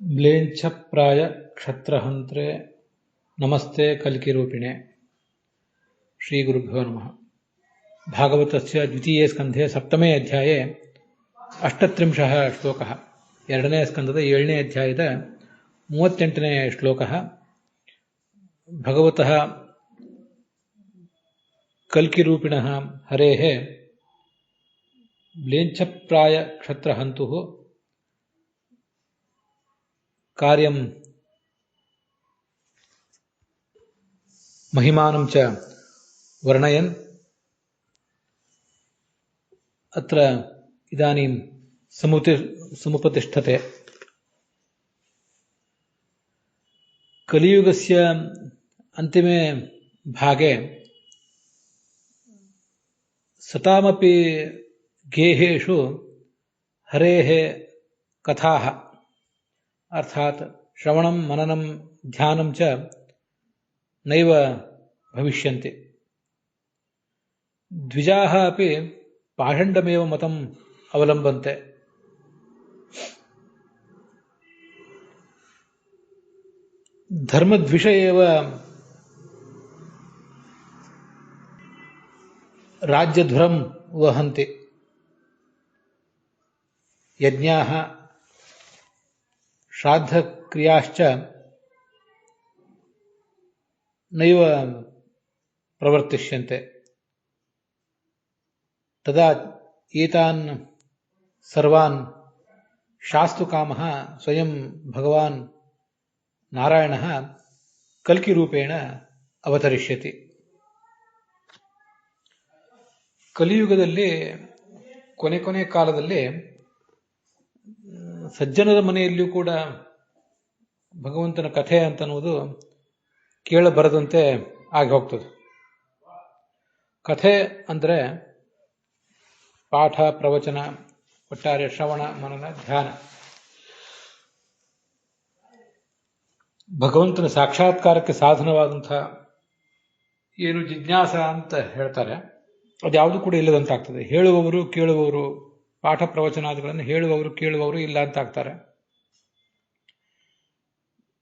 म्लेच्छप्राय क्षत्रहन्त्रे नमस्ते कल्किरूपिणे श्रीगुरुभ्यो नमः। भागवतस्य द्वितीये स्कन्धे सप्तमे अध्याये 38 श्लोकः। ಎರಡನೇ ಸ್ಕಂದದ 7ನೇ ಅಧ್ಯಾಯದ 38ನೇ ಶ್ಲೋಕः। ಭಗವತಃ ಕಲ್ಕಿರೂಪಿಣಃ ಹರೇಃ म्लेच्छप्राय क्षत्रहन्तुः कार्यं महिमानं च वर्णयन् अत्र इदानीं समुपतिष्ठते। कलियुगस्य अन्तिमे भागे सतामपि गेहेषु हरेः कथाः अर्थात श्रवणं मननं ध्यानं च नैव भविष्यन्ति। द्विजाः अपि पाषण्डमेव मतम् अवलम्बन्ते। धर्मद्विष एव राज्यधुरं वहन्ति। यज्ञाः श्राद्धक्रियाश्च नैव प्रवर्तिष्यन्ते। तदा एतान् सर्वान् शास्तुकामः स्वयं भगवान् नारायणः कल्किरूपेण अवतरिष्यति। ಕಲಿಯುಗದಲ್ಲಿ ಕೊನೆ ಕಾಲದಲ್ಲಿ ಸಜ್ಜನರ ಮನೆಯಲ್ಲಿಯೂ ಕೂಡ ಭಗವಂತನ ಕಥೆ ಅಂತನ್ನುವುದು ಕೇಳಬರದಂತೆ ಆಗಿ ಹೋಗ್ತದೆ. ಕಥೆ ಅಂದರೆ ಪಾಠ ಪ್ರವಚನ, ಒಟ್ಟಾರೆ ಶ್ರವಣ ಮನನ ಧ್ಯಾನ, ಭಗವಂತನ ಸಾಕ್ಷಾತ್ಕಾರಕ್ಕೆ ಸಾಧನವಾದಂತಹ ಏನು ಜಿಜ್ಞಾಸ ಅಂತ ಹೇಳ್ತಾರೆ, ಅದ್ಯಾವುದು ಕೂಡ ಇಲ್ಲದಂತಾಗ್ತದೆ. ಹೇಳುವವರು ಕೇಳುವವರು, ಪಾಠ ಪ್ರವಚನಾದಿಗಳನ್ನು ಹೇಳುವವರು ಕೇಳುವವರು ಇಲ್ಲ ಅಂತಾಗ್ತಾರೆ.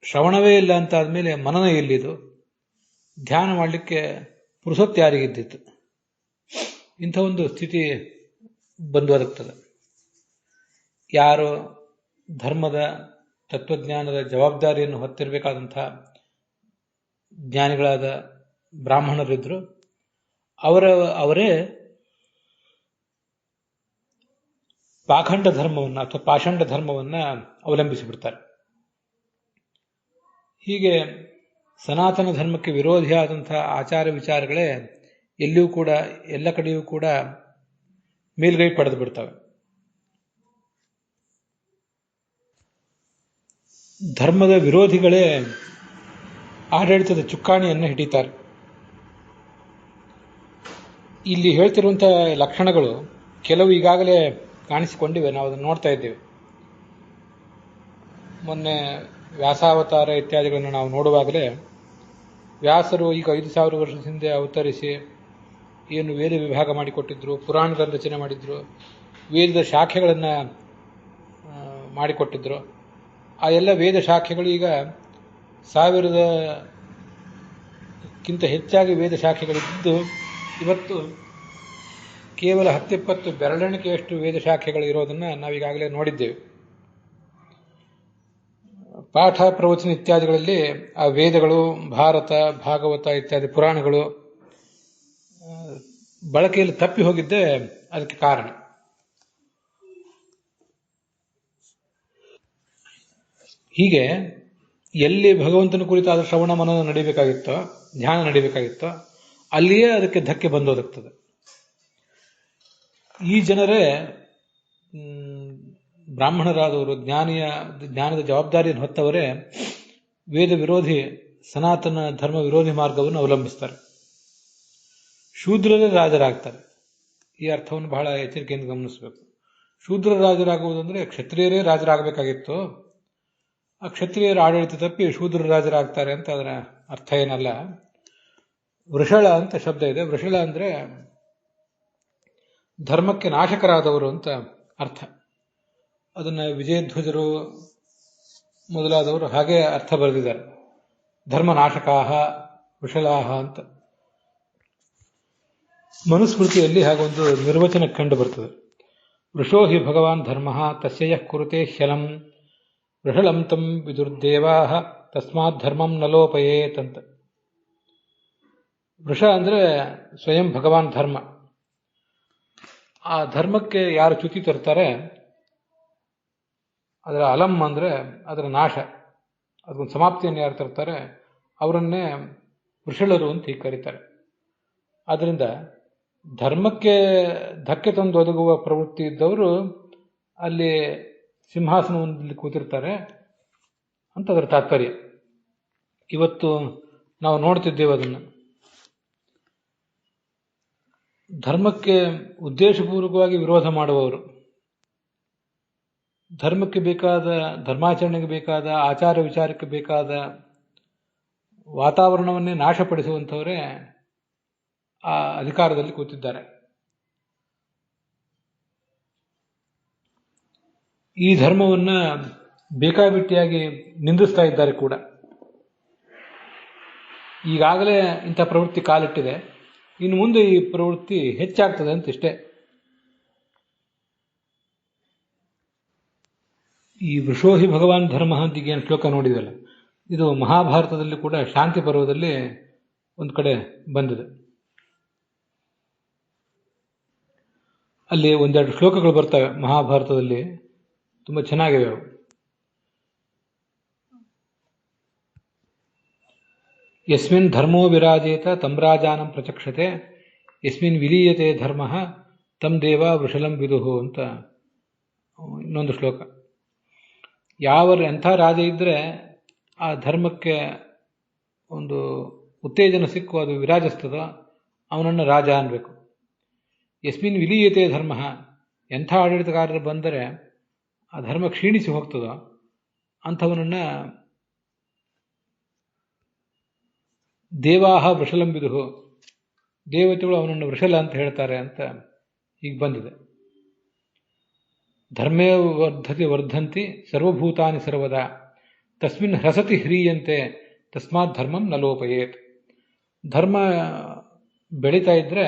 ಶ್ರವಣವೇ ಇಲ್ಲ ಅಂತಾದ್ಮೇಲೆ ಮನನ ಎಲ್ಲಿದು? ಧ್ಯಾನ ಮಾಡಲಿಕ್ಕೆ ಪುರುಸೊತ್ತು ಯಾರಿಗಿದ್ದಿತ್ತು? ಇಂಥ ಒಂದು ಸ್ಥಿತಿ ಬಂದು ಒದಗ್ತದೆ. ಯಾರು ಧರ್ಮದ ತತ್ವಜ್ಞಾನದ ಜವಾಬ್ದಾರಿಯನ್ನು ಹೊತ್ತಿರಬೇಕಾದಂಥ ಜ್ಞಾನಿಗಳಾದ ಬ್ರಾಹ್ಮಣರಿದ್ರು, ಅವರೇ ಪಾಖಂಡ ಧರ್ಮವನ್ನು ಅಥವಾ ಪಾಷಂಡ ಧರ್ಮವನ್ನು ಅವಲಂಬಿಸಿಬಿಡ್ತಾರೆ. ಹೀಗೆ ಸನಾತನ ಧರ್ಮಕ್ಕೆ ವಿರೋಧಿಯಾದಂತಹ ಆಚಾರ ವಿಚಾರಗಳೇ ಎಲ್ಲಿಯೂ ಕೂಡ ಎಲ್ಲ ಕಡೆಯೂ ಕೂಡ ಮೇಲ್ಗೈ ಪಡೆದು ಬಿಡ್ತವೆ. ಧರ್ಮದ ವಿರೋಧಿಗಳೇ ಆಡಳಿತದ ಚುಕ್ಕಾಣಿಯನ್ನು ಹಿಡಿತಾರೆ. ಇಲ್ಲಿ ಹೇಳ್ತಿರುವಂತಹ ಲಕ್ಷಣಗಳು ಕೆಲವು ಈಗಾಗಲೇ ಕಾಣಿಸಿಕೊಂಡಿವೆ, ನಾವು ಅದನ್ನು ನೋಡ್ತಾ ಇದ್ದೇವೆ. ಮೊನ್ನೆ ವ್ಯಾಸಾವತಾರ ಇತ್ಯಾದಿಗಳನ್ನು ನಾವು ನೋಡುವಾಗಲೇ ವ್ಯಾಸರು ಈಗ 5,000 ವರ್ಷದ ಹಿಂದೆ ಅವತರಿಸಿ ಏನು ವೇದ ವಿಭಾಗ ಮಾಡಿಕೊಟ್ಟಿದ್ರು, ಪುರಾಣದ ರಚನೆ ಮಾಡಿದ್ರು, ವೇದದ ಶಾಖೆಗಳನ್ನು ಮಾಡಿಕೊಟ್ಟಿದ್ರು. ಆ ಎಲ್ಲ ವೇದ ಶಾಖೆಗಳು ಈಗ 1000ಕ್ಕಿಂತ ಹೆಚ್ಚಾಗಿ ವೇದ ಶಾಖೆಗಳಿದ್ದು ಇವತ್ತು ಕೇವಲ 10-20 ಬೆರಳೆಣಿಕೆಯಷ್ಟು ವೇದ ಶಾಖೆಗಳು ಇರೋದನ್ನು ನಾವೀಗಾಗಲೇ ನೋಡಿದ್ದೇವೆ. ಪಾಠ ಪ್ರವಚನ ಇತ್ಯಾದಿಗಳಲ್ಲಿ ಆ ವೇದಗಳು, ಭಾರತ, ಭಾಗವತ ಇತ್ಯಾದಿ ಪುರಾಣಗಳು ಬಳಕೆಯಲ್ಲಿ ತಪ್ಪಿ ಹೋಗಿದ್ದೇ ಅದಕ್ಕೆ ಕಾರಣ. ಹೀಗೆ ಎಲ್ಲಿ ಭಗವಂತನ ಕುರಿತಾದ ಶ್ರವಣ ಮನನ ನಡೀಬೇಕಾಗಿತ್ತೋ, ಧ್ಯಾನ ನಡೀಬೇಕಾಗಿತ್ತೋ, ಅಲ್ಲಿಯೇ ಅದಕ್ಕೆ ಧಕ್ಕೆ ಬಂದೋದಗ್ತದೆ. ಈ ಜನರೇ ಬ್ರಾಹ್ಮಣರಾದವರು, ಜ್ಞಾನದ ಜವಾಬ್ದಾರಿಯನ್ನು ಹೊತ್ತವರೇ ವೇದ ವಿರೋಧಿ, ಸನಾತನ ಧರ್ಮ ವಿರೋಧಿ ಮಾರ್ಗವನ್ನು ಅವಲಂಬಿಸ್ತಾರೆ. ಶೂದ್ರರೇ ರಾಜರಾಗ್ತಾರೆ. ಈ ಅರ್ಥವನ್ನು ಬಹಳ ಎಚ್ಚರಿಕೆಯಿಂದ ಗಮನಿಸಬೇಕು. ಶೂದ್ರ ರಾಜರಾಗುವುದಂದ್ರೆ ಕ್ಷತ್ರಿಯರೇ ರಾಜರಾಗಬೇಕಾಗಿತ್ತು. ಆ ಕ್ಷತ್ರಿಯರ ಆಡಳಿತ ತಪ್ಪಿ ಶೂದ್ರ ರಾಜರಾಗ್ತಾರೆ ಅಂತ ಅದರ ಅರ್ಥ ಏನಲ್ಲ. ವೃಷಳ ಅಂತ ಶಬ್ದ ಇದೆ. ವೃಷಳ ಅಂದ್ರೆ ಧರ್ಮಕ್ಕೆ ನಾಶಕರಾದವರು ಅಂತ ಅರ್ಥ. ಅದನ್ನು ವಿಜಯಧ್ವಜರು ಮೊದಲಾದವರು ಹಾಗೆ ಅರ್ಥ ಬರೆದಿದ್ದಾರೆ. ಧರ್ಮನಾಶಕಾಹ ವೃಷಲಾಹ ಅಂತ ಮನುಸ್ಮೃತಿಯಲ್ಲಿ ಹಾಗೊಂದು ನಿರ್ವಚನ ಕಂಡು ಬರ್ತದೆ. ವೃಷೋ ಹಿ ಭಗವಾನ್ ಧರ್ಮ ತಸ್ಯ ಯಃ ಕುರುತೆ ಹ್ಯಲಂ ವೃಷಲಂ ತಂ ವಿದುರ್ದೇವಾ ತಸ್ಮಾತ್ ಧರ್ಮಂ ನ ಲೋಪಯೇತ್ ಅಂತ. ವೃಷ ಅಂದ್ರೆ ಸ್ವಯಂ ಭಗವಾನ್ ಧರ್ಮ. ಆ ಧರ್ಮಕ್ಕೆ ಯಾರು ಚ್ಯುತಿ ತರ್ತಾರೆ, ಅದರ ಅಲಂ ಅಂದ್ರೆ ಅದರ ನಾಶ, ಅದಕ್ಕೊಂದು ಸಮಾಪ್ತಿಯನ್ನು ಯಾರು ತರ್ತಾರೆ ಅವರನ್ನೇ ವೃಷಳರು ಅಂತ ಹೀಗೆ ಕರೀತಾರೆ. ಆದ್ದರಿಂದ ಧರ್ಮಕ್ಕೆ ಧಕ್ಕೆ ತಂದು ಒದಗುವ ಪ್ರವೃತ್ತಿ ಇದ್ದವರು ಅಲ್ಲಿ ಸಿಂಹಾಸನದಲ್ಲಿ ಕೂತಿರ್ತಾರೆ ಅಂತ ಅದರ ತಾತ್ಪರ್ಯ. ಇವತ್ತು ನಾವು ನೋಡ್ತಿದ್ದೇವೆ ಅದನ್ನು. ಧರ್ಮಕ್ಕೆ ಉದ್ದೇಶಪೂರ್ವಕವಾಗಿ ವಿರೋಧ ಮಾಡುವವರು, ಧರ್ಮಕ್ಕೆ ಬೇಕಾದ, ಧರ್ಮಾಚರಣೆಗೆ ಬೇಕಾದ, ಆಚಾರ ವಿಚಾರಕ್ಕೆ ಬೇಕಾದ ವಾತಾವರಣವನ್ನೇ ನಾಶಪಡಿಸುವಂಥವರೇ ಆ ಅಧಿಕಾರದಲ್ಲಿ ಕೂತಿದ್ದಾರೆ. ಈ ಧರ್ಮವನ್ನ ಬೇಕಾಬಿಟ್ಟಿಯಾಗಿ ನಿಂದಿಸ್ತಾ ಇದ್ದಾರೆ ಕೂಡ. ಈಗಾಗಲೇ ಇಂಥ ಪ್ರವೃತ್ತಿ ಕಾಲಿಟ್ಟಿದೆ, ಇನ್ನು ಮುಂದೆ ಈ ಪ್ರವೃತ್ತಿ ಹೆಚ್ಚಾಗ್ತದೆ ಅಂತ ಇಷ್ಟೇ. ಈ ವೃಷೋಹಿ ಭಗವಾನ್ ಧರ್ಮ ಅಂತ ಈಗೇನು ಶ್ಲೋಕ ನೋಡಿದಲ್ಲ, ಇದು ಮಹಾಭಾರತದಲ್ಲಿ ಕೂಡ ಶಾಂತಿ ಪರ್ವದಲ್ಲಿ ಒಂದು ಕಡೆ ಬಂದಿದೆ. ಅಲ್ಲಿ ಒಂದೆರಡು ಶ್ಲೋಕಗಳು ಬರ್ತವೆ ಮಹಾಭಾರತದಲ್ಲಿ, ತುಂಬ ಚೆನ್ನಾಗಿವೆ ಅವು. ಯಸ್ಮಿನ್ ಧರ್ಮೋ ವಿರಾಜೇತ ತಂ ರಾಜಾನಂ ಪ್ರಚಕ್ಷತೆ ಯಸ್ಮಿನ್ ವಿಲೀಯತೆ ಧರ್ಮ ತಂ ದೇವ ವೃಷಲಂ ವಿದುಹು ಅಂತ ಇನ್ನೊಂದು ಶ್ಲೋಕ. ಎಂಥ ರಾಜ ಇದ್ರೆ ಆ ಧರ್ಮಕ್ಕೆ ಒಂದು ಉತ್ತೇಜನ ಸಿಕ್ಕು ಅದು ವಿರಾಜಿಸ್ತದೋ ಅವನನ್ನು ರಾಜ ಅನ್ಬೇಕು. ಯಸ್ಮಿನ್ ವಿಲೀಯತೆ ಧರ್ಮ, ಎಂಥ ಆಡಳಿತಗಾರರು ಬಂದರೆ ಆ ಧರ್ಮ ಕ್ಷೀಣಿಸಿ ಹೋಗ್ತದೋ ಅಂಥವನನ್ನ ದೇವಾಹ ವೃಷಲಂ ವಿದುಹು, ದೇವತೆಗಳು ಅವನನ್ನು ವೃಷಲ ಅಂತ ಹೇಳ್ತಾರೆ ಅಂತ ಈಗ ಬಂದಿದೆ. ಧರ್ಮೇ ವರ್ಧಂತಿ ಸರ್ವಭೂತಾನಿ ಸರ್ವದಾ ತಸ್ಮಿನ್ ಹ್ರಸತಿ ಹ್ರೀಯಂತೆ ತಸ್ಮಾತ್ ಧರ್ಮಂ ನ ಲೋಪಯೇತ್. ಧರ್ಮ ಬೆಳೀತಾ ಇದ್ರೆ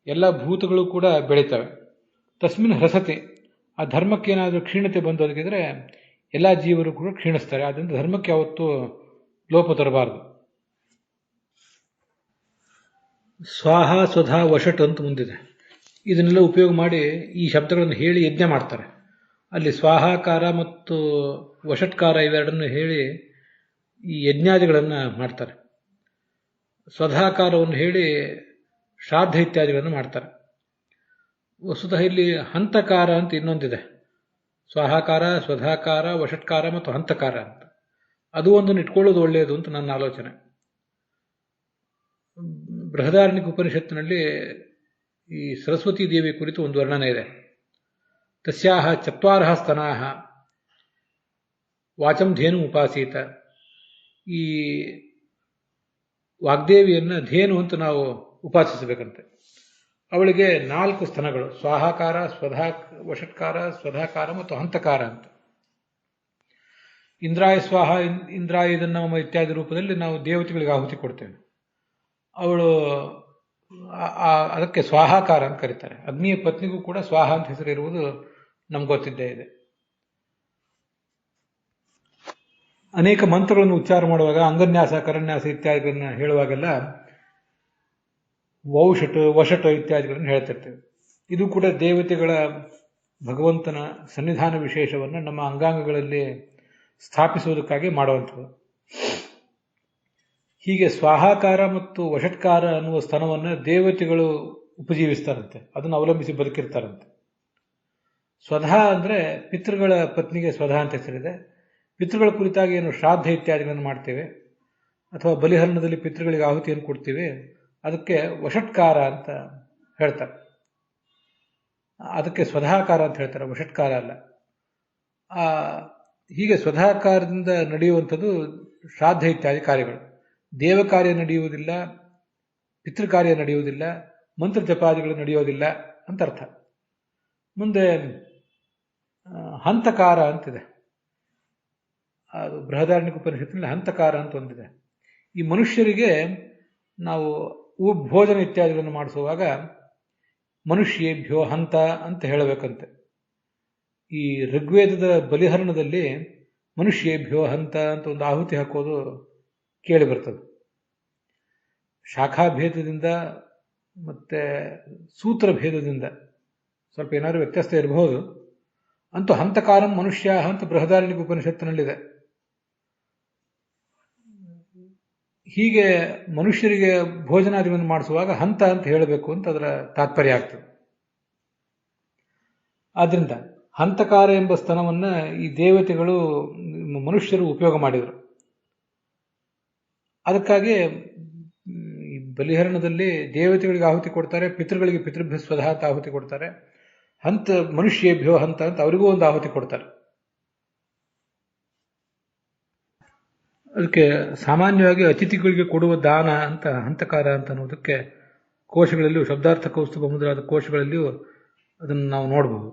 ಎಲ್ಲ ಭೂತಗಳು ಕೂಡ ಬೆಳೀತವೆ. ತಸ್ಮಿನ್ ಹ್ರಸತಿ, ಆ ಧರ್ಮಕ್ಕೇನಾದರೂ ಕ್ಷೀಣತೆ ಬಂದೊದಗಿದ್ರೆ ಎಲ್ಲ ಜೀವರು ಕೂಡ ಕ್ಷೀಣಿಸ್ತಾರೆ. ಆದ್ದರಿಂದ ಧರ್ಮಕ್ಕೆ ಯಾವತ್ತೂ ಲೋಪ ತರಬಾರದು. ಸ್ವಾಹ ಸ್ವಧಾ ವಷಟ್ ಅಂತ ಮುಂದಿದೆ. ಇದನ್ನೆಲ್ಲ ಉಪಯೋಗ ಮಾಡಿ ಈ ಶಬ್ದಗಳನ್ನು ಹೇಳಿ ಯಜ್ಞ ಮಾಡ್ತಾರೆ. ಅಲ್ಲಿ ಸ್ವಾಹಾಕಾರ ಮತ್ತು ವಷಟ್ಕಾರ ಇವೆರಡನ್ನು ಹೇಳಿ ಈ ಯಜ್ಞಾದಿಗಳನ್ನು ಮಾಡ್ತಾರೆ. ಸ್ವಧಾಕಾರವನ್ನು ಹೇಳಿ ಶ್ರಾದ್ದ ಇತ್ಯಾದಿಗಳನ್ನು ಮಾಡ್ತಾರೆ. ವಸ್ತುತಃ ಇಲ್ಲಿ ಹಂತಕಾರ ಅಂತ ಇನ್ನೊಂದಿದೆ. ಸ್ವಾಹಾಕಾರ, ಸ್ವಧಾಕಾರ, ವಷಟ್ಕಾರ ಮತ್ತು ಹಂತಕಾರ ಅಂತ. ಅದು ಒಂದನ್ನು ಇಟ್ಕೊಳ್ಳೋದು ಒಳ್ಳೆಯದು ಅಂತ ನನ್ನ ಆಲೋಚನೆ. ಬೃಹದಾರಣ್ಯಕ ಉಪನಿಷತ್ತಿನಲ್ಲಿ ಈ ಸರಸ್ವತೀ ದೇವಿ ಕುರಿತು ಒಂದು ವರ್ಣನೆ ಇದೆ. ತಸ್ಯಾಹ ಚತ್ವಾರಃ ಸ್ತನಾಃ ವಾಚಂ ಧೇನು ಉಪಾಸೀತ. ಈ ವಾಗ್ದೇವಿಯನ್ನು ಧೇನು ಅಂತ ನಾವು ಉಪಾಸಿಸಬೇಕಂತೆ. ಅವಳಿಗೆ 4 ಸ್ತನಗಳು, ಸ್ವಾಹಾಕಾರ, ವಷಟ್ಕಾರ, ಸ್ವಧಾಕಾರ ಮತ್ತು ಹಂತಕಾರ ಅಂತ. ಇಂದ್ರಾಯ ಸ್ವಾಹ, ಇಂದ್ರಾಯ ಇದನ್ನ ಇತ್ಯಾದಿ ರೂಪದಲ್ಲಿ ನಾವು ದೇವತೆಗಳಿಗೆ ಆಹುತಿ ಕೊಡ್ತೇವೆ. ಅವಳು ಅದಕ್ಕೆ ಸ್ವಾಹಾಕಾರ ಅಂತ ಕರೀತಾರೆ. ಅಗ್ನಿಯ ಪತ್ನಿಗೂ ಕೂಡ ಸ್ವಾಹ ಅಂತ ಹೆಸರು ಇರುವುದು ನಮ್ಗೆ ಗೊತ್ತಿದ್ದೇ ಇದೆ. ಅನೇಕ ಮಂತ್ರಗಳನ್ನು ಉಚ್ಚಾರ ಮಾಡುವಾಗ ಅಂಗನ್ಯಾಸ, ಕರನ್ಯಾಸ ಇತ್ಯಾದಿಗಳನ್ನ ಹೇಳುವಾಗೆಲ್ಲ ವೌಷಟ್, ವಷಟ್ ಇತ್ಯಾದಿಗಳನ್ನು ಹೇಳ್ತಿರ್ತೇವೆ. ಇದು ಕೂಡ ದೇವತೆಗಳ, ಭಗವಂತನ ಸನ್ನಿಧಾನ ವಿಶೇಷವನ್ನು ನಮ್ಮ ಅಂಗಾಂಗಗಳಲ್ಲಿ ಸ್ಥಾಪಿಸುವುದಕ್ಕಾಗಿ ಮಾಡುವಂಥದ್ದು. ಹೀಗೆ ಸ್ವಾಹಾಕಾರ ಮತ್ತು ವಷಟ್ಕಾರ ಅನ್ನುವ ಸ್ತನವನ್ನು ದೇವತೆಗಳು ಉಪಜೀವಿಸ್ತಾರಂತೆ, ಅದನ್ನು ಅವಲಂಬಿಸಿ ಬದುಕಿರ್ತಾರಂತೆ. ಸ್ವಧಾ ಅಂದರೆ ಪಿತೃಗಳ ಪತ್ನಿಗೆ ಸ್ವಧಾ ಅಂತ ಹೆಸರಿದೆ. ಪಿತೃಗಳ ಕುರಿತಾಗಿ ಏನು ಶ್ರಾದ್ದ ಇತ್ಯಾದಿಗಳನ್ನು ಮಾಡ್ತೇವೆ ಅಥವಾ ಬಲಿಹರಣದಲ್ಲಿ ಪಿತೃಗಳಿಗೆ ಆಹುತಿಯನ್ನು ಕೊಡ್ತೀವಿ, ಅದಕ್ಕೆ ವಷಟ್ಕಾರ ಅಂತ ಹೇಳ್ತಾರೆ. ಅದಕ್ಕೆ ಸ್ವಧಾಕಾರ ಅಂತ ಹೇಳ್ತಾರೆ, ವಷಟ್ಕಾರ ಅಲ್ಲ. ಹೀಗೆ ಸ್ವಧಾಕಾರದಿಂದ ನಡೆಯುವಂಥದ್ದು ಶ್ರಾದ್ದ ಇತ್ಯಾದಿ ಕಾರ್ಯಗಳು. ದೇವ ಕಾರ್ಯ ನಡೆಯುವುದಿಲ್ಲ, ಪಿತೃಕಾರ್ಯ ನಡೆಯುವುದಿಲ್ಲ, ಮಂತ್ರ ಜಪಾದಿಗಳು ನಡೆಯೋದಿಲ್ಲ ಅಂತ ಅರ್ಥ. ಮುಂದೆ ಹಂತಕಾರ ಅಂತಿದೆ. ಅದು ಬೃಹದಾರಣ್ಯಕ ಉಪನಿಷತ್ತಿನಲ್ಲಿ ಹಂತಕಾರ ಅಂತ ಒಂದಿದೆ. ಈ ಮನುಷ್ಯರಿಗೆ ನಾವು ಭೋಜನ ಇತ್ಯಾದಿಗಳನ್ನು ಮಾಡಿಸುವಾಗ ಮನುಷ್ಯೇಭ್ಯೋ ಹಂತ ಅಂತ ಹೇಳಬೇಕಂತೆ. ಈ ಋಗ್ವೇದದ ಬಲಿಹರಣದಲ್ಲಿ ಮನುಷ್ಯೇಭ್ಯೋ ಹಂತ ಅಂತ ಒಂದು ಆಹುತಿ ಹಾಕೋದು ಕೇಳಿ ಬರ್ತದೆ. ಶಾಖಾಭೇದದಿಂದ ಮತ್ತೆ ಸೂತ್ರ ಭೇದದಿಂದ ಸ್ವಲ್ಪ ಏನಾದರೂ ವ್ಯತ್ಯಾಸ ಇರಬಹುದು. ಅಂತೂ ಹಂತಕಾರಂ ಮನುಷ್ಯ ಅಂತ ಬೃಹದಾರಣ್ಯಕ ಉಪನಿಷತ್ತಿನಲ್ಲಿದೆ. ಹೀಗೆ ಮನುಷ್ಯರಿಗೆ ಭೋಜನಾದಿಗಳನ್ನು ಮಾಡಿಸುವಾಗ ಹಂತ ಅಂತ ಹೇಳಬೇಕು ಅಂತ ಅದರ ತಾತ್ಪರ್ಯ ಆಗ್ತದೆ. ಆದ್ರಿಂದ ಹಂತಕಾರ ಎಂಬ ಸ್ತನವನ್ನು ಈ ದೇವತೆಗಳು ಮನುಷ್ಯರು ಉಪಯೋಗ ಮಾಡಿದರು. ಅದಕ್ಕಾಗಿ ಈ ಬಲಿಹರಣದಲ್ಲಿ ದೇವತೆಗಳಿಗೆ ಆಹುತಿ ಕೊಡ್ತಾರೆ, ಪಿತೃಗಳಿಗೆ ಪಿತೃಭ್ಯ ಸ್ವಧಾ ಅಂತ ಆಹುತಿ ಕೊಡ್ತಾರೆ. ಹಂತ ಮನುಷ್ಯೇಭ್ಯೋ ಹಂತ ಅಂತ ಅವರಿಗೂ ಒಂದು ಆಹುತಿ ಕೊಡ್ತಾರೆ. ಅದಕ್ಕೆ ಸಾಮಾನ್ಯವಾಗಿ ಅತಿಥಿಗಳಿಗೆ ಕೊಡುವ ದಾನ ಅಂತ ಹಂತಕಾರ ಅಂತ ಅನ್ನೋದಕ್ಕೆ ಕೋಶಗಳಲ್ಲಿಯೂ ಶಬ್ದಾರ್ಥ ಕೌಸ್ತುಭ ಮೊದಲಾದ ಕೋಶಗಳಲ್ಲಿಯೂ ಅದನ್ನು ನಾವು ನೋಡಬಹುದು.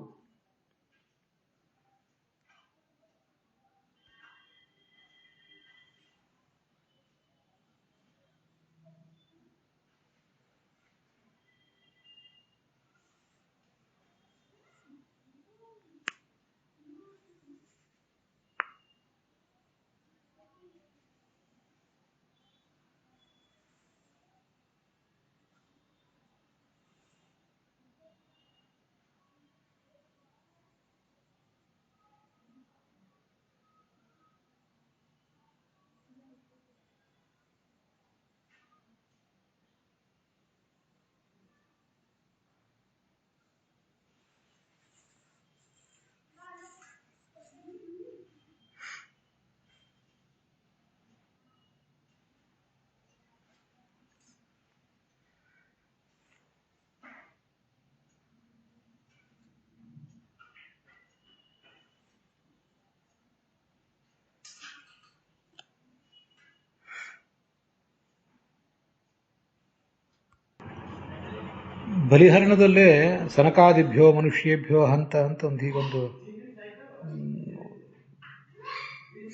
ಬಲಿಹರಣದಲ್ಲೇ ಸನಕಾದಿಭ್ಯೋ ಮನುಷ್ಯೇಭ್ಯೋ ಹಂತ ಅಂತ ಒಂದು ಹೀಗೊಂದು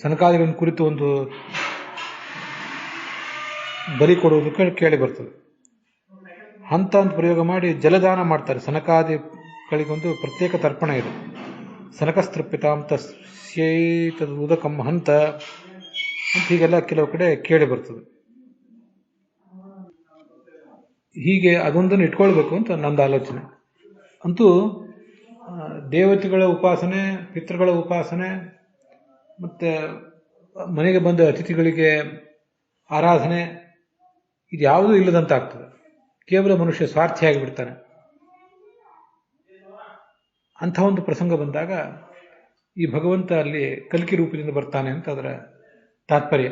ಸನಕಾದಿಗಳನ್ನು ಕುರಿತು ಒಂದು ಬಲಿ ಕೊಡುವುದು ಕೇಳಿ ಬರ್ತದೆ. ಹಂತ ಅಂತ ಪ್ರಯೋಗ ಮಾಡಿ ಜಲದಾನ ಮಾಡ್ತಾರೆ. ಸನಕಾದಿಗಳಿಗೊಂದು ಪ್ರತ್ಯೇಕ ತರ್ಪಣ ಇದೆ. ಸನಕಸ್ತೃಪ್ಯತಾಂ ತಸ್ಯೈತದುದಕಂ ಹಂತ ಅಂತ ಹೀಗೆಲ್ಲ ಕೆಲವು ಕಡೆ ಕೇಳಿ ಬರ್ತದೆ. ಹೀಗೆ ಅದೊಂದನ್ನು ಇಟ್ಕೊಳ್ಬೇಕು ಅಂತ ನಂದು ಆಲೋಚನೆ. ಅಂತೂ ದೇವತೆಗಳ ಉಪಾಸನೆ, ಪಿತೃಗಳ ಉಪಾಸನೆ, ಮತ್ತೆ ಮನೆಗೆ ಬಂದ ಅತಿಥಿಗಳಿಗೆ ಆರಾಧನೆ, ಇದು ಯಾವುದೂ ಇಲ್ಲದಂತಾಗ್ತದೆ. ಕೇವಲ ಮನುಷ್ಯ ಸ್ವಾರ್ಥಿಯಾಗಿ ಬಿಡ್ತಾನೆ. ಅಂಥ ಒಂದು ಪ್ರಸಂಗ ಬಂದಾಗ ಈ ಭಗವಂತ ಅಲ್ಲಿ ಕಲ್ಕಿ ರೂಪದಿಂದ ಬರ್ತಾನೆ ಅಂತ ಅದರ ತಾತ್ಪರ್ಯ.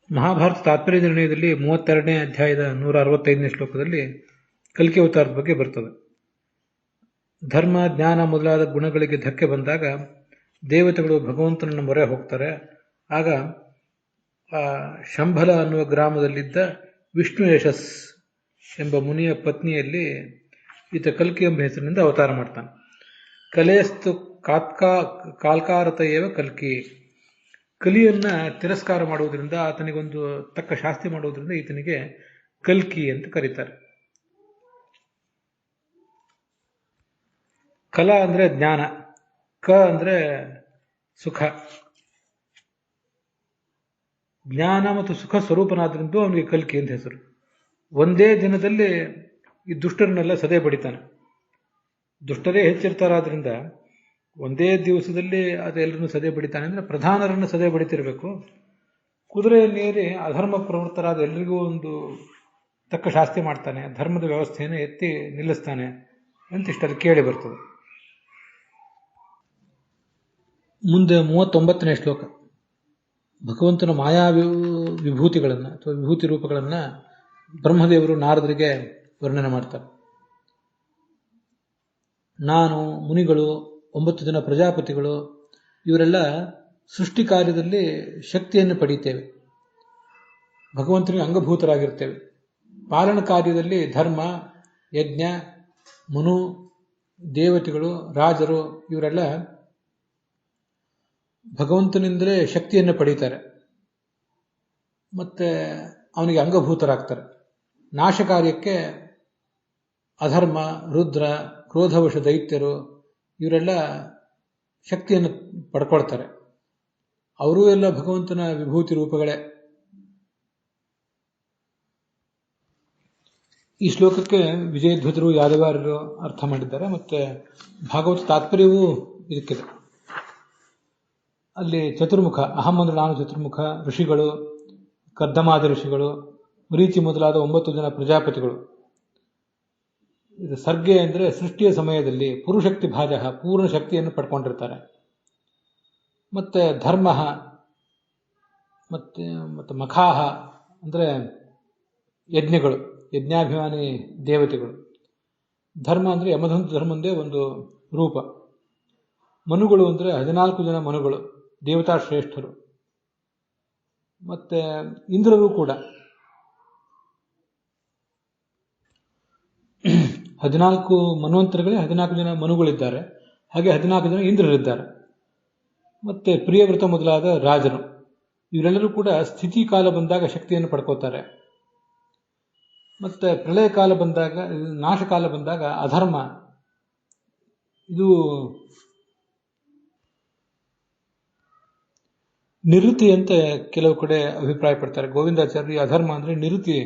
ಮಹಾಭಾರತ ತಾತ್ಪರ್ಯ ನಿರ್ಣಯದಲ್ಲಿ 32ನೇ ಅಧ್ಯಾಯದ 165ನೇ ಶ್ಲೋಕದಲ್ಲಿ ಕಲ್ಕಿ ಅವತಾರದ ಬಗ್ಗೆ ಬರ್ತದೆ. ಧರ್ಮ, ಜ್ಞಾನ ಮೊದಲಾದ ಗುಣಗಳಿಗೆ ಧಕ್ಕೆ ಬಂದಾಗ ದೇವತೆಗಳು ಭಗವಂತನನ್ನು ಮೊರೆ ಹೋಗ್ತಾರೆ. ಆಗ ಶಂಭಲ ಅನ್ನುವ ಗ್ರಾಮದಲ್ಲಿದ್ದ ವಿಷ್ಣು ಯಶಸ್ ಎಂಬ ಮುನಿಯ ಪತ್ನಿಯಲ್ಲಿ ಈತ ಕಲ್ಕಿ ಎಂಬ ಹೆಸರಿನಿಂದ ಅವತಾರ ಮಾಡ್ತಾನೆ. ಕಲೆಯಸ್ತು ಕಾಲ್ಕಾರತಯೇವ ಕಲ್ಕಿ. ಕಲಿಯನ್ನ ತಿರಸ್ಕಾರ ಮಾಡುವುದರಿಂದ, ಆತನಿಗೊಂದು ತಕ್ಕ ಶಾಸ್ತಿ ಮಾಡುವುದರಿಂದ ಈತನಿಗೆ ಕಲ್ಕಿ ಅಂತ ಕರೀತಾರೆ. ಕಲ ಅಂದ್ರೆ ಜ್ಞಾನ, ಕ ಅಂದ್ರೆ ಸುಖ. ಜ್ಞಾನ ಮತ್ತು ಸುಖ ಸ್ವರೂಪನಾದ್ರಿಂದ ಅವನಿಗೆ ಕಲ್ಕಿ ಅಂತ ಹೆಸರು. ಒಂದೇ ದಿನದಲ್ಲಿ ಈ ದುಷ್ಟರನ್ನೆಲ್ಲ ಸದೆ ಬಡಿತಾನೆ. ದುಷ್ಟರೇ ಹೆಚ್ಚಿರ್ತಾರಾದ್ರಿಂದ ಒಂದೇ ದಿವಸದಲ್ಲಿ ಅದೆಲ್ಲರನ್ನು ಸದೆ ಬಡಿತಾನೆ. ಅಂದ್ರೆ ಪ್ರಧಾನರನ್ನು ಸದೆ ಬಡಿತಿರಬೇಕು. ಕುದುರೆಯನ್ನೇರಿ ಅಧರ್ಮ ಪ್ರವೃತ್ತರಾದ ಎಲ್ಲರಿಗೂ ಒಂದು ತಕ್ಕ ಶಾಸ್ತಿ ಮಾಡ್ತಾನೆ. ಧರ್ಮದ ವ್ಯವಸ್ಥೆಯನ್ನು ಎತ್ತಿ ನಿಲ್ಲಿಸ್ತಾನೆ ಅಂತ ಇಷ್ಟಲ್ಲಿ ಕೇಳಿ ಬರ್ತದೆ. ಮುಂದೆ 39ನೇ ಶ್ಲೋಕ ಭಗವಂತನ ಮಾಯಾ ವಿಭೂತಿಗಳನ್ನು ಅಥವಾ ವಿಭೂತಿ ರೂಪಗಳನ್ನು ಬ್ರಹ್ಮದೇವರು ನಾರದರಿಗೆ ವರ್ಣನೆ ಮಾಡ್ತಾರೆ. ನಾನು, ಮುನಿಗಳು, 9 ಜನ ಪ್ರಜಾಪತಿಗಳು ಇವರೆಲ್ಲ ಸೃಷ್ಟಿ ಕಾರ್ಯದಲ್ಲಿ ಶಕ್ತಿಯನ್ನು ಪಡೀತೇವೆ. ಭಗವಂತನಿಗೆ ಅಂಗಭೂತರಾಗಿರ್ತೇವೆ. ಪಾಲನ ಕಾರ್ಯದಲ್ಲಿ ಧರ್ಮ, ಯಜ್ಞ, ಮನು, ದೇವತೆಗಳು, ರಾಜರು ಇವರೆಲ್ಲ ಭಗವಂತನಿಂದಲೇ ಶಕ್ತಿಯನ್ನು ಪಡೀತಾರೆ, ಮತ್ತೆ ಅವನಿಗೆ ಅಂಗಭೂತರಾಗ್ತಾರೆ. ನಾಶ ಕಾರ್ಯಕ್ಕೆ ಅಧರ್ಮ, ರುದ್ರ, ಕ್ರೋಧವಶ ದೈತ್ಯರು ಇವರೆಲ್ಲ ಶಕ್ತಿಯನ್ನು ಪಡ್ಕೊಳ್ತಾರೆ. ಅವರೂ ಎಲ್ಲ ಭಗವಂತನ ವಿಭೂತಿ ರೂಪಗಳೇ. ಈ ಶ್ಲೋಕಕ್ಕೆ ವಿಜಯಧ್ವಜರು, ಯಾದವಾರ್ಯರು ಅರ್ಥ ಮಾಡಿದ್ದಾರೆ. ಮತ್ತೆ ಭಾಗವತ ತಾತ್ಪರ್ಯವೂ ಇದಕ್ಕಿದೆ. ಅಲ್ಲಿ ಚತುರ್ಮುಖ, ಅಹಂ ಅಂದ್ರೆ ನಾನು ಚತುರ್ಮುಖ, ಋಷಿಗಳು, ಕರ್ದಮಾದ ಋಷಿಗಳು, ಮರೀಚಿ ಮೊದಲಾದ 9 ಜನ ಪ್ರಜಾಪತಿಗಳು. ಇದು ಸರ್ಗೆ ಅಂದರೆ ಸೃಷ್ಟಿಯ ಸಮಯದಲ್ಲಿ ಪುರುಷಕ್ತಿ ಭಾಜ, ಪೂರ್ಣ ಶಕ್ತಿಯನ್ನು ಪಡ್ಕೊಂಡಿರ್ತಾರೆ. ಮತ್ತೆ ಧರ್ಮ, ಮತ್ತೆ ಮಖಾಹ ಅಂದರೆ ಯಜ್ಞಗಳು, ಯಜ್ಞಾಭಿಮಾನಿ ದೇವತೆಗಳು. ಧರ್ಮ ಅಂದರೆ ಯಮಧಂತ ಧರ್ಮಂದೇ ಒಂದು ರೂಪ. ಮನುಗಳು ಅಂದರೆ 14 ಜನ ಮನುಗಳು, ದೇವತಾ ಶ್ರೇಷ್ಠರು. ಮತ್ತೆ ಇಂದ್ರರು ಕೂಡ 14 ಮನ್ವಂತರಗಳೇ 14 ಜನ ಮನುಗಳಿದ್ದಾರೆ. ಹಾಗೆ 14 ಜನ ಇಂದ್ರರಿದ್ದಾರೆ. ಮತ್ತೆ ಪ್ರಿಯವ್ರತ ಮೊದಲಾದ ರಾಜರು, ಇವರೆಲ್ಲರೂ ಕೂಡ ಸ್ಥಿತಿ ಕಾಲ ಬಂದಾಗ ಶಕ್ತಿಯನ್ನು ಪಡ್ಕೋತಾರೆ. ಮತ್ತೆ ಪ್ರಳಯ ಕಾಲ ಬಂದಾಗ, ನಾಶ ಕಾಲ ಬಂದಾಗ ಅಧರ್ಮ, ಇದು ನಿವೃತ್ತಿ ಅಂತ ಕೆಲವು ಕಡೆ ಅಭಿಪ್ರಾಯ ಪಡ್ತಾರೆ. ಗೋವಿಂದಾಚಾರ್ಯ ಅಧರ್ಮ ಅಂದ್ರೆ ನಿವೃತ್ತಿ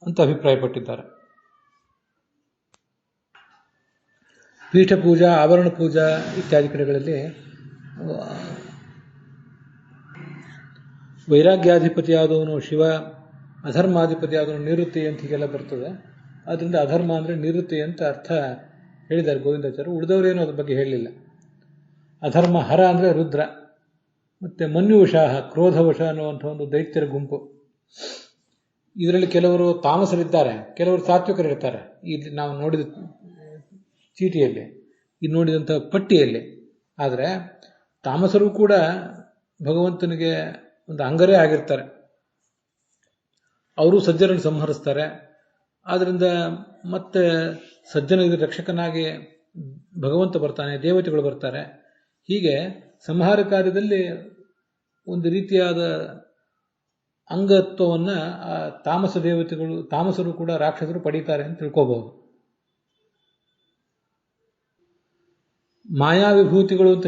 ಅಂತ ಅಭಿಪ್ರಾಯ ಪಟ್ಟಿದ್ದಾರೆ. ಪೀಠ ಪೂಜಾ, ಆವರಣ ಪೂಜಾ ಇತ್ಯಾದಿ ಕಡೆಗಳಲ್ಲಿ ವೈರಾಗ್ಯಾಧಿಪತಿಯಾದವನು ಶಿವ, ಅಧರ್ಮಾಧಿಪತಿಯಾದವನು ನಿವೃತ್ತಿ ಅಂತ ಹೀಗೆಲ್ಲ ಬರ್ತದೆ. ಆದ್ದರಿಂದ ಅಧರ್ಮ ಅಂದರೆ ನಿವೃತ್ತಿ ಅಂತ ಅರ್ಥ ಹೇಳಿದ್ದಾರೆ ಗೋವಿಂದಾಚಾರ್ಯರು. ಉಳಿದವರೇನು ಅದ್ರ ಬಗ್ಗೆ ಹೇಳಲಿಲ್ಲ. ಅಧರ್ಮ ಹರ ಅಂದರೆ ರುದ್ರ, ಮತ್ತು ಮನ್ಯುವಶಾಹ, ಕ್ರೋಧವಶ ಅನ್ನುವಂಥ ಒಂದು ದೈತ್ಯರ ಗುಂಪು. ಇದರಲ್ಲಿ ಕೆಲವರು ತಾಮಸರಿದ್ದಾರೆ, ಕೆಲವರು ಸಾತ್ವಿಕರಿರ್ತಾರೆ. ಇಲ್ಲಿ ನಾವು ನೋಡಿದ ಚೀಟಿಯಲ್ಲಿ, ಇಲ್ಲಿ ನೋಡಿದಂಥ ಪಟ್ಟಿಯಲ್ಲಿ. ಆದರೆ ತಾಮಸರು ಕೂಡ ಭಗವಂತನಿಗೆ ಒಂದು ಅಂಗರೇ ಆಗಿರ್ತಾರೆ. ಅವರು ಸಜ್ಜನರನ್ನು ಸಂಹರಿಸ್ತಾರೆ. ಆದ್ದರಿಂದ ಮತ್ತೆ ಸಜ್ಜನಿಗೆ ರಕ್ಷಕನಾಗಿ ಭಗವಂತ ಬರ್ತಾನೆ, ದೇವತೆಗಳು ಬರ್ತಾರೆ. ಹೀಗೆ ಸಂಹಾರ ಕಾರ್ಯದಲ್ಲಿ ಒಂದು ರೀತಿಯಾದ ಅಂಗತ್ವವನ್ನು ಆ ತಾಮಸ ದೇವತೆಗಳು, ತಾಮಸರು ಕೂಡ ರಾಕ್ಷಸರು ಪಡೀತಾರೆ ಅಂತ ತಿಳ್ಕೋಬಹುದು. ಮಾಯಾ ವಿಭೂತಿಗಳು ಅಂತ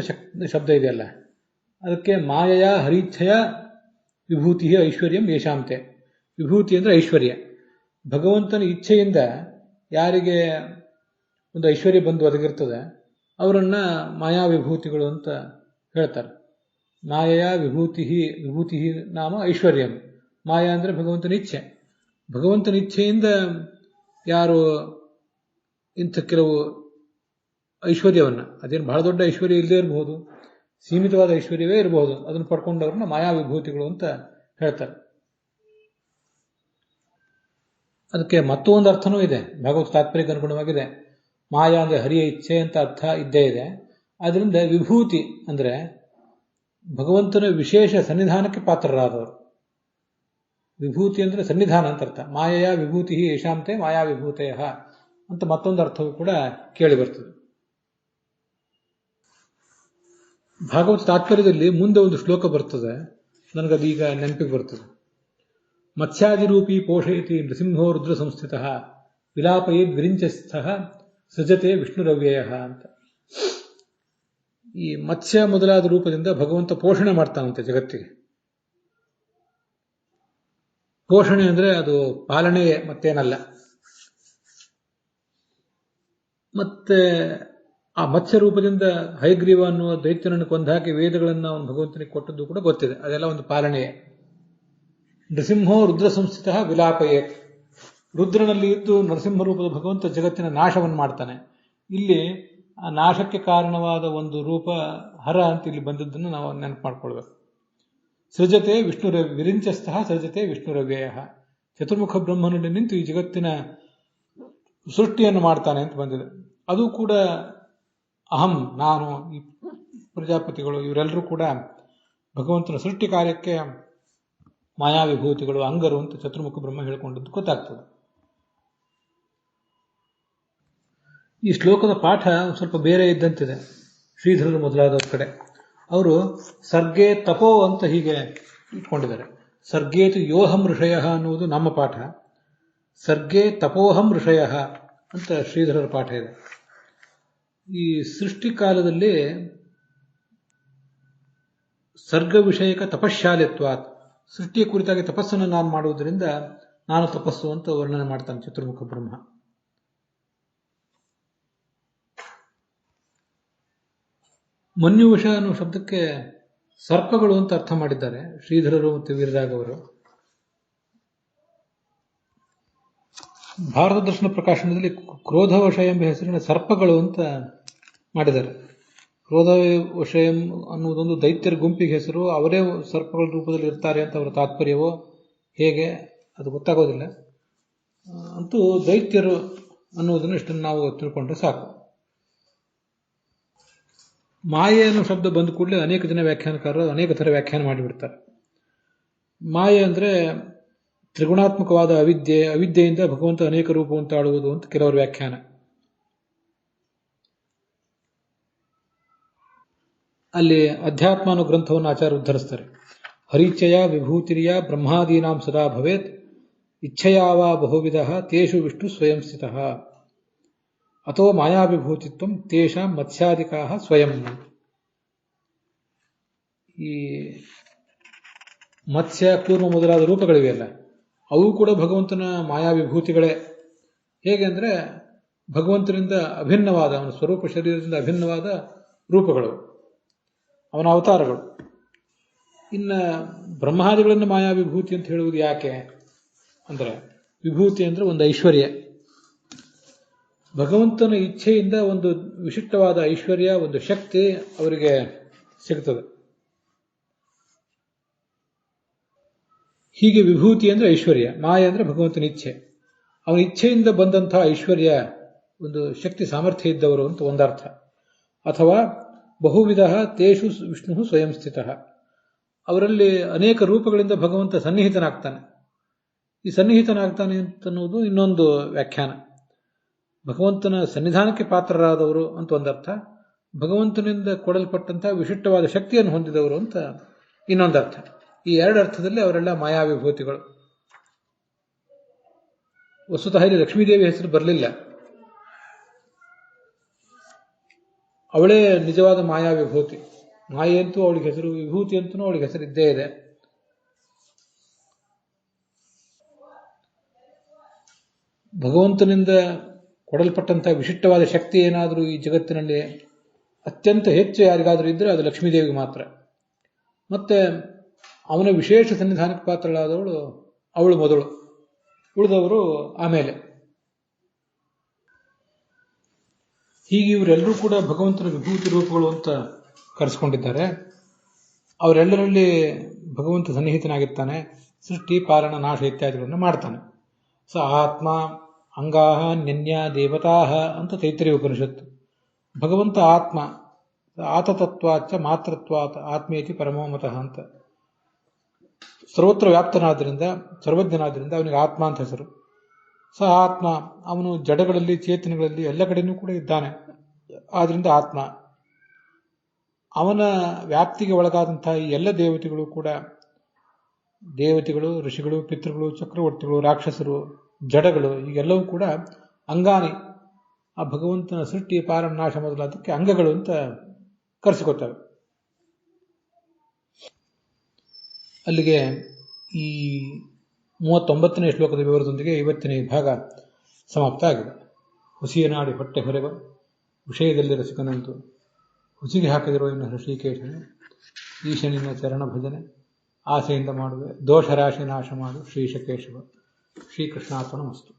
ಶಬ್ದ ಇದೆಯಲ್ಲ, ಅದಕ್ಕೆ ಮಾಯೆಯ ಹರಿಚ್ಛಯ ವಿಭೂತಿ ಐಶ್ವರ್ಯಂ ಯಶಾಂತೆ. ವಿಭೂತಿ ಅಂದರೆ ಐಶ್ವರ್ಯ. ಭಗವಂತನ ಇಚ್ಛೆಯಿಂದ ಯಾರಿಗೆ ಒಂದು ಐಶ್ವರ್ಯ ಬಂದು ಒದಗಿರ್ತದೆ ಅವರನ್ನ ಮಾಯಾ ವಿಭೂತಿಗಳು ಅಂತ ಹೇಳ್ತಾರೆ. ಮಾಯೆಯ ವಿಭೂತಿ ನಾಮ ಐಶ್ವರ್ಯಂ. ಮಾಯಾ ಅಂದರೆ ಭಗವಂತನ ಇಚ್ಛೆ. ಭಗವಂತನ ಇಚ್ಛೆಯಿಂದ ಯಾರು ಇಂಥ ಕೆಲವು ಐಶ್ವರ್ಯವನ್ನು, ಅದೇನು ಬಹಳ ದೊಡ್ಡ ಐಶ್ವರ್ಯ ಇಲ್ಲದೇ ಇರಬಹುದು, ಸೀಮಿತವಾದ ಐಶ್ವರ್ಯವೇ ಇರಬಹುದು, ಅದನ್ನು ಪಡ್ಕೊಂಡವ್ರನ್ನ ಮಾಯಾ ವಿಭೂತಿಗಳು ಅಂತ ಹೇಳ್ತಾರೆ. ಅದಕ್ಕೆ ಮತ್ತೊಂದು ಅರ್ಥನೂ ಇದೆ, ಭಾಗವತ ತಾತ್ಪರ್ಯಕ್ಕೆ ಅನುಗುಣವಾಗಿದೆ. ಮಾಯಾ ಅಂದರೆ ಹರಿಯ ಇಚ್ಛೆ ಅಂತ ಅರ್ಥ ಇದ್ದೇ ಇದೆ. ಅದರಿಂದ ವಿಭೂತಿ ಅಂದರೆ ಭಗವಂತನ ವಿಶೇಷ ಸನ್ನಿಧಾನಕ್ಕೆ ಪಾತ್ರರಾದವರು. ವಿಭೂತಿ ಅಂದರೆ ಸನ್ನಿಧಾನ ಅಂತ ಅರ್ಥ. ಮಾಯೆಯ ವಿಭೂತಿ ಯಶಾಂತೆ ಮಾಯಾ ವಿಭೂತೆಯ ಅಂತ ಮತ್ತೊಂದು ಅರ್ಥವೂ ಕೂಡ ಕೇಳಿ ಬರ್ತದೆ. ಭಾಗವತ ತಾತ್ಪರ್ಯದಲ್ಲಿ ಮುಂದೆ ಒಂದು ಶ್ಲೋಕ ಬರ್ತದೆ, ನನಗದೀಗ ನೆನಪಿಗೆ ಬರ್ತದೆ. ಮತ್ಸ್ಯಾದಿರೂಪಿ ಪೋಷಯತಿ ನೃಸಿಂಹೋ ರುದ್ರ ಸಂಸ್ಥಿತ ವಿಲಾಪಯೇದ್ ವಿರಿಂಚಸ್ಥ ಸೃಜತೆ ವಿಷ್ಣುರವ್ಯಯ ಅಂತ. ಈ ಮತ್ಸ್ಯ ಮೊದಲಾದ ರೂಪದಿಂದ ಭಗವಂತ ಪೋಷಣೆ ಮಾಡ್ತಾನಂತೆ ಜಗತ್ತಿಗೆ. ಪೋಷಣೆ ಅಂದರೆ ಅದು ಪಾಲನೆಯೇ, ಮತ್ತೇನಲ್ಲ. ಮತ್ತೆ ಆ ಮತ್ಸ್ಯ ರೂಪದಿಂದ ಹಯಗ್ರೀವ ಅನ್ನುವ ದೈತ್ಯನನ್ನು ಕೊಂದಾಕಿ ವೇದಗಳನ್ನು ಅವನು ಭಗವಂತನಿಗೆ ಕೊಟ್ಟದ್ದು ಕೂಡ ಗೊತ್ತಿದೆ. ಅದೆಲ್ಲ ಒಂದು ಪಾಲನೆಯೇ. ನೃಸಿಂಹೋ ರುದ್ರ ಸಂಸ್ಥಿತ ವಿಲಾಪಯೇತ್. ರುದ್ರನಲ್ಲಿ ಇದ್ದು ನರಸಿಂಹ ರೂಪದ ಭಗವಂತ ಜಗತ್ತಿನ ನಾಶವನ್ನು ಮಾಡ್ತಾನೆ. ಇಲ್ಲಿ ಆ ನಾಶಕ್ಕೆ ಕಾರಣವಾದ ಒಂದು ರೂಪ ಹರ ಅಂತ ಇಲ್ಲಿ ಬಂದದ್ದನ್ನು ನಾವು ನೆನಪು ಮಾಡ್ಕೊಳ್ಬೇಕು. ಸೃಜತೆ ವಿಷ್ಣು ವಿರಿಂಚಸ್ಥ ಸೃಜತೆ ವಿಷ್ಣುರವ್ಯಯ. ಚತುರ್ಮುಖ ಬ್ರಹ್ಮನಲ್ಲಿ ನಿಂತು ಈ ಜಗತ್ತಿನ ಸೃಷ್ಟಿಯನ್ನು ಮಾಡ್ತಾನೆ ಅಂತ ಬಂದಿದೆ. ಅದು ಕೂಡ ಅಹಂ, ನಾನು, ಈ ಪ್ರಜಾಪತಿಗಳು ಇವರೆಲ್ಲರೂ ಕೂಡ ಭಗವಂತನ ಸೃಷ್ಟಿ ಕಾರ್ಯಕ್ಕೆ ಮಾಯಾವಿಭೂತಿಗಳು, ಅಂಗರು ಅಂತ ಚತುರ್ಮುಖ ಬ್ರಹ್ಮ ಹೇಳಿಕೊಂಡದ್ದು ಗೊತ್ತಾಗ್ತದೆ. ಈ ಶ್ಲೋಕದ ಪಾಠ ಸ್ವಲ್ಪ ಬೇರೆ ಇದ್ದಂತಿದೆ ಶ್ರೀಧರರು ಮೊದಲಾದವ್ರ ಕಡೆ. ಅವರು ಸರ್ಗೇ ತಪೋ ಅಂತ ಹೀಗೆ ಇಟ್ಕೊಂಡಿದ್ದಾರೆ. ಸರ್ಗೇತು ಯೋಹಂ ಋಷಯ ಅನ್ನುವುದು ನಮ್ಮ ಪಾಠ, ಸರ್ಗೇ ತಪೋಹಂ ಋಷಯ ಅಂತ ಶ್ರೀಧರರ ಪಾಠ ಇದೆ. ಈ ಸೃಷ್ಟಿ ಕಾಲದಲ್ಲಿ ಸರ್ಗ ವಿಷಯಕ ತಪಶ್ಶಾಲಿತ್ವಾತ್, ಸೃಷ್ಟಿಯ ಕುರಿತಾಗಿ ತಪಸ್ಸನ್ನು ನಾನು ಮಾಡುವುದರಿಂದ ನಾನು ತಪಸ್ಸು ಅಂತ ವರ್ಣನೆ ಮಾಡ್ತಾನೆ ಚತುರ್ಮುಖ ಬ್ರಹ್ಮ. ಮನ್ಯುವಶ ಅನ್ನುವ ಶಬ್ದಕ್ಕೆ ಸರ್ಪಗಳು ಅಂತ ಅರ್ಥ ಮಾಡಿದ್ದಾರೆ ಶ್ರೀಧರರು ಮತ್ತು ವೀರರಾಘವರು. ಭಾರತ ದರ್ಶನ ಪ್ರಕಾಶನದಲ್ಲಿ ಕ್ರೋಧವಶ ಎಂಬ ಹೆಸರಿನ ಸರ್ಪಗಳು ಅಂತ ಮಾಡಿದ್ದಾರೆ. ಕ್ರೋಧವಶ ಅನ್ನುವುದೊಂದು ದೈತ್ಯರ ಗುಂಪಿಗೆ ಹೆಸರು, ಅವರೇ ಸರ್ಪಗಳ ರೂಪದಲ್ಲಿ ಇರ್ತಾರೆ ಅಂತ ಅವರ ತಾತ್ಪರ್ಯವೋ ಹೇಗೆ ಅದು ಗೊತ್ತಾಗೋದಿಲ್ಲ. ಅಂತೂ ದೈತ್ಯರು ಅನ್ನುವುದನ್ನು ಇಷ್ಟನ್ನು ನಾವು ತಿಳ್ಕೊಂಡ್ರೆ ಸಾಕು. ಮಾಯೆ ಅನ್ನೋ ಶಬ್ದ ಬಂದ ಕೂಡಲೇ ಅನೇಕ ಜನ ವ್ಯಾಖ್ಯಾನಕಾರರು ಅನೇಕ ಥರ ವ್ಯಾಖ್ಯಾನ ಮಾಡಿಬಿಡ್ತಾರೆ. ಮಾಯೆ ಅಂದರೆ ತ್ರಿಗುಣಾತ್ಮಕವಾದ ಅವಿದ್ಯೆ, ಅವಿದ್ಯೆಯಿಂದ ಭಗವಂತ ಅನೇಕ ರೂಪವನ್ನು ತಾಳುವುದು ಅಂತ ಕೆಲವರ ವ್ಯಾಖ್ಯಾನ. ಅಲ್ಲಿ ಅಧ್ಯಾತ್ಮ ಅನ್ನೋ ಗ್ರಂಥವನ್ನು ಆಚಾರ್ಯ ಉದ್ಧರಿಸ್ತಾರೆ. ಹರಿಚ್ಛಯ ವಿಭೂತಿರಿಯ ಬ್ರಹ್ಮಾದೀನಾಂ ಸದಾ ಭವೇತ್ ಇಚ್ಛೆಯಾವ ಬಹುವಿಧ ತೇಷು ವಿಷ್ಣು ಸ್ವಯಂ ಸ್ಥಿತಃ ಅಥೋ ಮಾಯಾವಿಭೂತಿತ್ವಂ ತೇಷಾಂ ಮತ್ಸ್ಯಾದಿಕಾ ಸ್ವಯಂ. ಈ ಮತ್ಸ್ಯ ಕೂರ್ಮ ಮೊದಲಾದ ರೂಪಗಳಿವೆಯಲ್ಲ, ಅವು ಕೂಡ ಭಗವಂತನ ಮಾಯಾವಿಭೂತಿಗಳೇ. ಹೇಗೆ ಅಂದರೆ ಭಗವಂತನಿಂದ ಅಭಿನ್ನವಾದ, ಅವನ ಸ್ವರೂಪ ಶರೀರದಿಂದ ಅಭಿನ್ನವಾದ ರೂಪಗಳು, ಅವನ ಅವತಾರಗಳು. ಇನ್ನು ಬ್ರಹ್ಮಾದಿಗಳನ್ನು ಮಾಯಾವಿಭೂತಿ ಅಂತ ಹೇಳುವುದು ಯಾಕೆ ಅಂದರೆ, ವಿಭೂತಿ ಅಂದರೆ ಒಂದು ಐಶ್ವರ್ಯ. ಭಗವಂತನ ಇಚ್ಛೆಯಿಂದ ಒಂದು ವಿಶಿಷ್ಟವಾದ ಐಶ್ವರ್ಯ, ಒಂದು ಶಕ್ತಿ ಅವರಿಗೆ ಸಿಗ್ತದೆ. ಹೀಗೆ ವಿಭೂತಿ ಅಂದರೆ ಐಶ್ವರ್ಯ, ಮಾಯ ಅಂದರೆ ಭಗವಂತನ ಇಚ್ಛೆ. ಅವನ ಇಚ್ಛೆಯಿಂದ ಬಂದಂತಹ ಐಶ್ವರ್ಯ, ಒಂದು ಶಕ್ತಿ ಸಾಮರ್ಥ್ಯ ಇದ್ದವರು ಅಂತ ಒಂದರ್ಥ. ಅಥವಾ ಬಹುವಿಧ ತೇಷು ವಿಷ್ಣು ಸ್ವಯಂ ಸ್ಥಿತಃ, ಅವರಲ್ಲಿ ಅನೇಕ ರೂಪಗಳಿಂದ ಭಗವಂತ ಸನ್ನಿಹಿತನಾಗ್ತಾನೆ. ಈ ಸನ್ನಿಹಿತನಾಗ್ತಾನೆ ಅಂತನ್ನುವುದು ಇನ್ನೊಂದು ವ್ಯಾಖ್ಯಾನ. ಭಗವಂತನ ಸನ್ನಿಧಾನಕ್ಕೆ ಪಾತ್ರರಾದವರು ಅಂತ ಒಂದರ್ಥ, ಭಗವಂತನಿಂದ ಕೊಡಲ್ಪಟ್ಟಂತಹ ವಿಶಿಷ್ಟವಾದ ಶಕ್ತಿಯನ್ನು ಹೊಂದಿದವರು ಅಂತ ಇನ್ನೊಂದರ್ಥ. ಈ ಎರಡು ಅರ್ಥದಲ್ಲಿ ಅವರೆಲ್ಲ ಮಾಯಾವಿಭೂತಿಗಳು. ವಸ್ತುತಃ ಇಲ್ಲಿ ಲಕ್ಷ್ಮೀದೇವಿ ಹೆಸರು ಬರಲಿಲ್ಲ, ಅವಳೇ ನಿಜವಾದ ಮಾಯಾವಿಭೂತಿ. ಮಾಯೆ ಅಂತೂ ಅವಳಿಗೆ ಹೆಸರು, ವಿಭೂತಿ ಅಂತೂ ಅವಳಿಗೆ ಹೆಸರು ಇದ್ದೇ ಇದೆ. ಭಗವಂತನಿಂದ ಕೊಡಲ್ಪಟ್ಟಂತಹ ವಿಶಿಷ್ಟವಾದ ಶಕ್ತಿ ಏನಾದರೂ ಈ ಜಗತ್ತಿನಲ್ಲಿ ಅತ್ಯಂತ ಹೆಚ್ಚು ಯಾರಿಗಾದರೂ ಇದ್ದರೆ ಅದು ಲಕ್ಷ್ಮೀದೇವಿಗೆ ಮಾತ್ರ. ಮತ್ತೆ ಅವನ ವಿಶೇಷ ಸನ್ನಿಧಾನಕ್ಕೆ ಪಾತ್ರಳಾದವಳು ಅವಳು ಮೊದಲು, ಉಳಿದವರು ಆಮೇಲೆ. ಹೀಗೆ ಇವರೆಲ್ಲರೂ ಕೂಡ ಭಗವಂತನ ವಿಭೂತಿ ರೂಪಗಳು ಅಂತ ಕರೆಸ್ಕೊಂಡಿದ್ದಾರೆ. ಅವರೆಲ್ಲರಲ್ಲಿ ಭಗವಂತ ಸನ್ನಿಹಿತನಾಗಿರ್ತಾನೆ, ಸೃಷ್ಟಿ ಪಾಲನ ನಾಶ ಇತ್ಯಾದಿಗಳನ್ನು ಮಾಡ್ತಾನೆ. ಸ ಆತ್ಮ ಅಂಗಾಹ ನ್ಯನ್ಯ ದೇವತಾಹ ಅಂತ ತೈತ್ರಿಯ ಉಪನಿಷತ್ತು. ಭಗವಂತ ಆತ್ಮ, ಆತತತ್ವಾಚ ಮಾತೃತ್ವಾತ್ ಆತ್ಮೇತಿ ಪರಮೋಮತಃ ಅಂತ. ಸರ್ವತ್ರ ವ್ಯಾಪ್ತನಾದ್ದರಿಂದ, ಸರ್ವಜ್ಞನಾದ್ದರಿಂದ ಅವನಿಗೆ ಆತ್ಮ ಅಂತ ಹೆಸರು. ಸ ಆತ್ಮ, ಅವನು ಜಡಗಳಲ್ಲಿ ಚೇತನಗಳಲ್ಲಿ ಎಲ್ಲ ಕಡೆಯೂ ಕೂಡ ಇದ್ದಾನೆ, ಆದ್ರಿಂದ ಆತ್ಮ. ಅವನ ವ್ಯಾಪ್ತಿಗೆ ಒಳಗಾದಂತಹ ಈ ಎಲ್ಲ ದೇವತೆಗಳು ಕೂಡ, ದೇವತೆಗಳು, ಋಷಿಗಳು, ಪಿತೃಗಳು, ಚಕ್ರವರ್ತಿಗಳು, ರಾಕ್ಷಸರು, ಜಡಗಳು, ಹೀಗೆಲ್ಲವೂ ಕೂಡ ಅಂಗಾನಿ, ಆ ಭಗವಂತನ ಸೃಷ್ಟಿ ಪಾಲನ ನಾಶ ಮೊದಲಾದಕ್ಕೆ ಅಂಗಗಳು ಅಂತ ಕರೆಸಿಕೊಡ್ತವೆ. ಅಲ್ಲಿಗೆ ಈ 39ನೇ ಶ್ಲೋಕದ ವಿವರದೊಂದಿಗೆ ಇವತ್ತಿನ ಈ ಭಾಗ ಸಮಾಪ್ತ ಆಗಿದೆ. ಹುಸಿಯ ನಾಡಿ ಹೊಟ್ಟೆ ಹೊರೆವ ವಿಷಯದಲ್ಲಿ ರಸಿಕನಂತು ಹುಸಿಗೆ ಹಾಕಿದಿರೋ ಇನ್ನು ಹೃಷಿಕೇಶನೆ ಈಶನಿನ ಚರಣ ಭಜನೆ ಆಸೆಯಿಂದ ಮಾಡುವೆ ದೋಷರಾಶಿ ನಾಶ ಮಾಡು ಶ್ರೀಶಕೇಶವ. ಶ್ರೀಕೃಷ್ಣಾರ್ಪಣಮಸ್ತು.